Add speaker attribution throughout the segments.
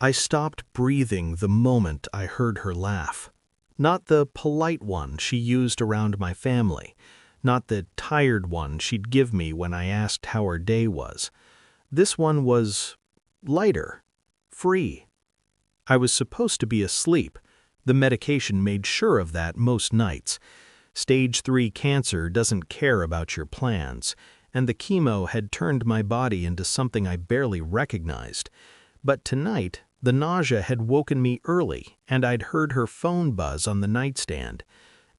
Speaker 1: I stopped breathing the moment I heard her laugh. Not the polite one she used around my family, not the tired one she'd give me when I asked how her day was. This one was lighter, free. I was supposed to be asleep. The medication made sure of that most nights. Stage 3 cancer doesn't care about your plans, and the chemo had turned my body into something I barely recognized. But tonight, the nausea had woken me early, and I'd heard her phone buzz on the nightstand.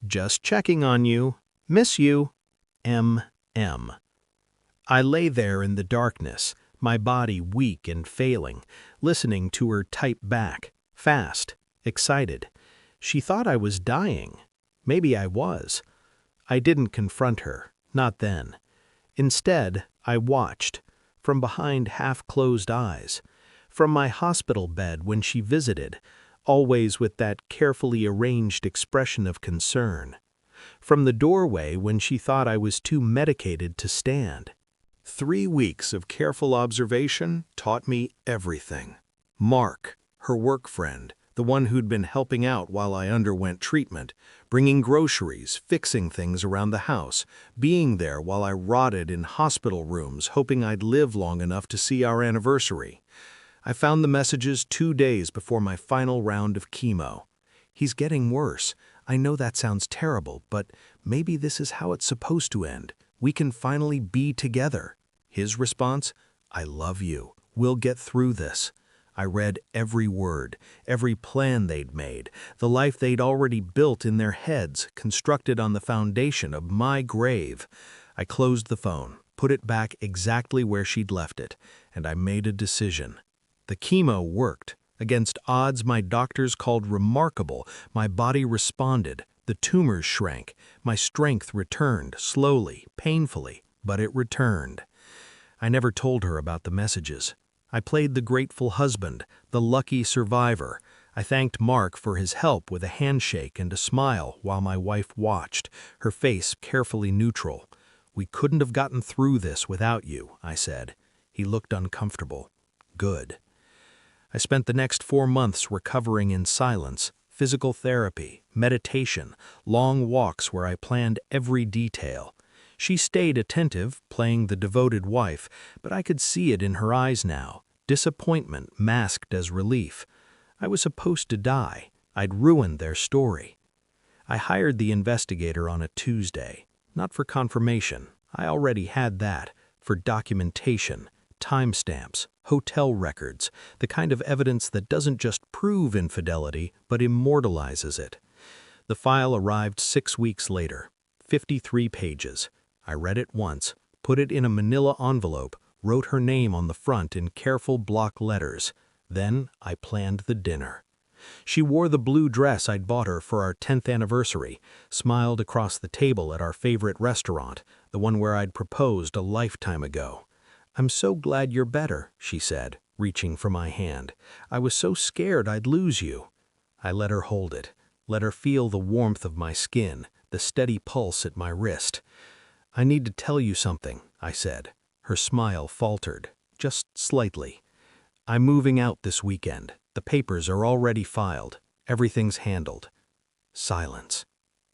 Speaker 1: "Just checking on you. Miss you. M.M." I lay there in the darkness, my body weak and failing, listening to her type back, fast, excited. She thought I was dying. Maybe I was. I didn't confront her, not then. Instead, I watched, from behind half-closed eyes, from my hospital bed when she visited, always with that carefully arranged expression of concern, from the doorway when she thought I was too medicated to stand. 3 weeks of careful observation taught me everything. Mark, her work friend, the one who'd been helping out while I underwent treatment, bringing groceries, fixing things around the house, being there while I rotted in hospital rooms hoping I'd live long enough to see our anniversary. I found the messages 2 days before my final round of chemo. "He's getting worse. I know that sounds terrible, but maybe this is how it's supposed to end. We can finally be together." His response, "I love you. We'll get through this." I read every word, every plan they'd made, the life they'd already built in their heads, constructed on the foundation of my grave. I closed the phone, put it back exactly where she'd left it, and I made a decision. The chemo worked. Against odds my doctors called remarkable, my body responded. The tumors shrank. My strength returned, slowly, painfully, but it returned. I never told her about the messages. I played the grateful husband, the lucky survivor. I thanked Mark for his help with a handshake and a smile while my wife watched, her face carefully neutral. "We couldn't have gotten through this without you," I said. He looked uncomfortable. "Good." I spent the next 4 months recovering in silence, physical therapy, meditation, long walks where I planned every detail. She stayed attentive, playing the devoted wife, but I could see it in her eyes now, disappointment masked as relief. I was supposed to die. I'd ruined their story. I hired the investigator on a Tuesday, not for confirmation. I already had that. For documentation, timestamps, hotel records, the kind of evidence that doesn't just prove infidelity, but immortalizes it. The file arrived 6 weeks later, 53 pages. I read it once, put it in a manila envelope, wrote her name on the front in careful block letters. Then I planned the dinner. She wore the blue dress I'd bought her for our 10th anniversary, smiled across the table at our favorite restaurant, the one where I'd proposed a lifetime ago. "I'm so glad you're better," she said, reaching for my hand. "I was so scared I'd lose you." I let her hold it, let her feel the warmth of my skin, the steady pulse at my wrist. "I need to tell you something," I said. Her smile faltered, just slightly. "I'm moving out this weekend. The papers are already filed. Everything's handled." Silence.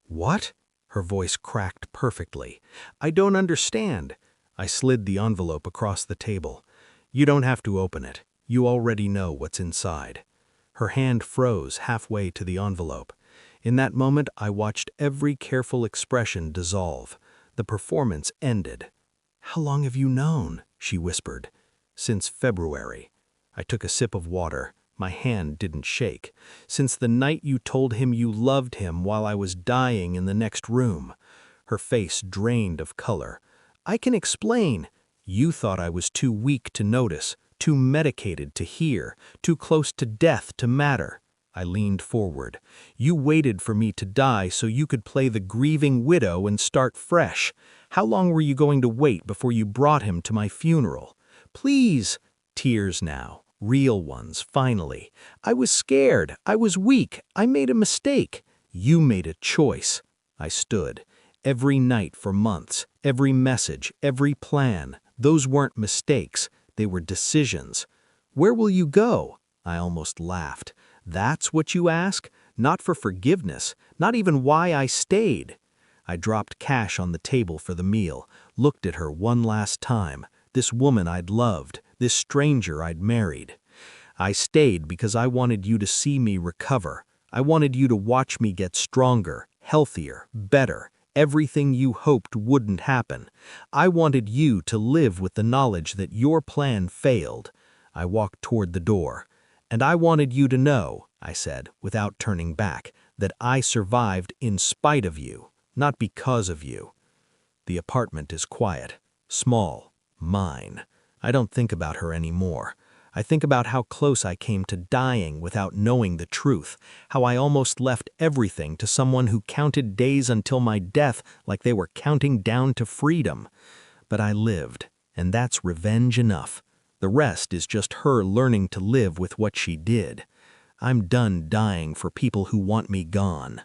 Speaker 1: "What?" Her voice cracked perfectly. "I don't understand." I slid the envelope across the table. "You don't have to open it. You already know what's inside." Her hand froze halfway to the envelope. In that moment, I watched every careful expression dissolve. The performance ended. "How long have you known?" she whispered. "Since February." I took a sip of water. My hand didn't shake. "Since the night you told him you loved him while I was dying in the next room." Her face drained of color. "I can explain. You thought I was too weak to notice, too medicated to hear, too close to death to matter." I leaned forward. "You waited for me to die so you could play the grieving widow and start fresh. How long were you going to wait before you brought him to my funeral?" "Please." Tears now, real ones, finally. "I was scared. I was weak. I made a mistake." "You made a choice." I stood. Every night for months, every message, every plan, those weren't mistakes. They were decisions. "Where will you go?" I almost laughed. That's what you ask? Not for forgiveness, not even why I stayed. I dropped cash on the table for the meal, looked at her one last time, this woman I'd loved, this stranger I'd married. I stayed because I wanted you to see me recover. I wanted you to watch me get stronger, healthier, better, everything you hoped wouldn't happen. I wanted you to live with the knowledge that your plan failed. I walked toward the door. And I wanted you to know, I said, without turning back, that I survived in spite of you, not because of you. The apartment is quiet, small, mine. I don't think about her anymore. I think about how close I came to dying without knowing the truth, how I almost left everything to someone who counted days until my death like they were counting down to freedom. But I lived, and that's revenge enough. The rest is just her learning to live with what she did. I'm done dying for people who want me gone.